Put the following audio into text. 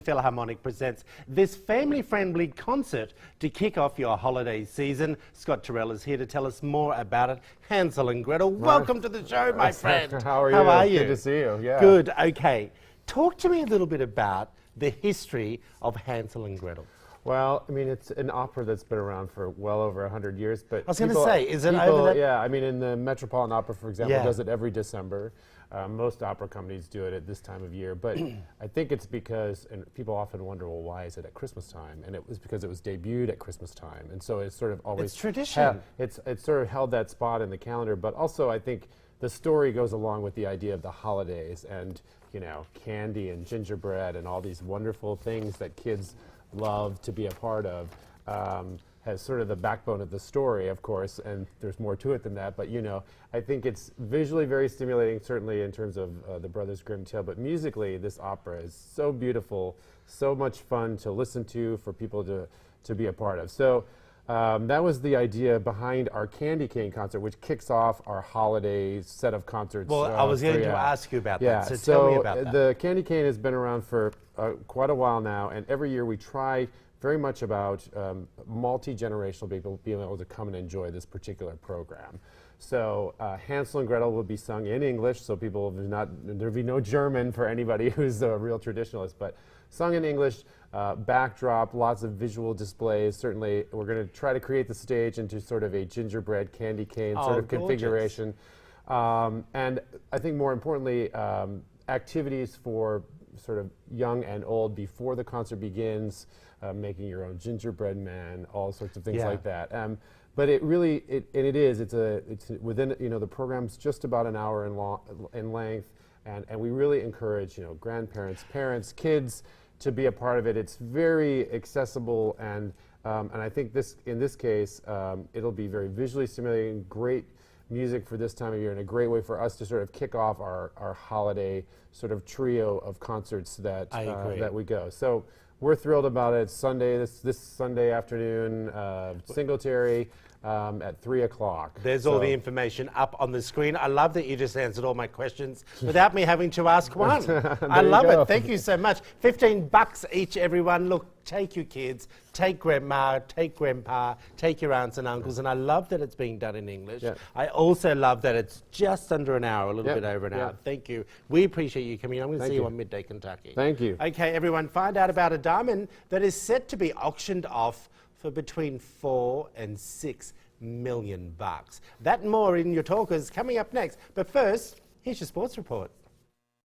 Philharmonic presents this family-friendly concert to kick off your holiday season. Scott Terrell is here to tell us more about it. Hansel and Gretel, welcome to the show, my friend. How are you? Good to see you. Yeah. Good. Okay. Talk to me a little bit about the history of Hansel and Gretel. Well, I mean, it's an opera that's been around for well over 100 years. But I was going to say, is it over that? Yeah, I mean, in the Metropolitan Opera, for example, Yeah. does it every December. Most opera companies do it at this time of year. But I think it's because, and people often wonder, well, why is it at Christmas time? And it was because it was debuted at Christmas time. And so it's sort of always... It's tradition. It's sort of held that spot in the calendar. But also, I think the story goes along with the idea of the holidays and, you know, candy and gingerbread and all these wonderful things that kids love to be a part of, has sort of the backbone of the story, of course, and there's more to it than that, but you know, I think it's visually very stimulating, certainly in terms of the Brothers Grimm tale, but musically this opera is so beautiful, so much fun to listen to, for people to be a part of. So that was the idea behind our Candy Cane concert, which kicks off our holiday set of concerts. Well, I was going to ask you about that, so tell me about that. The Candy Cane has been around for quite a while now, and every year we try very much about multi-generational people being able to come and enjoy this particular program. So Hansel and Gretel will be sung in English, so people there'll be no German for anybody who's a real traditionalist, but sung in English, backdrop, lots of visual displays. Certainly, we're going to try to create the stage into sort of a gingerbread candy cane sort of configuration. And I think more importantly, activities for sort of young and old before the concert begins, making your own gingerbread man, all sorts of things like that. But it really, it's within, you know, the program's just about an hour in length, and we really encourage, you know, grandparents, parents, kids to be a part of it. It's very accessible, and I think in this case, it'll be very visually stimulating, great music for this time of year, and a great way for us to sort of kick off our holiday sort of trio of concerts that we go. So we're thrilled about it. It's Sunday, this Sunday afternoon, Singletary, at 3 o'clock. There's all the information up on the screen. I love that you just answered all my questions without me having to ask one. I love it. Thank you so much. $15 each, everyone. Look, take your kids, take grandma, take grandpa, take your aunts and uncles, and I love that it's being done in English. Yeah. I also love that it's just under an hour, a little bit over an hour. Thank you. We appreciate you coming. I'm going to see you on Midday Kentucky. Thank you. Okay, everyone, find out about a diamond that is set to be auctioned off for between $4 and $6 million. That and more in your talkers coming up next. But first, here's your sports report.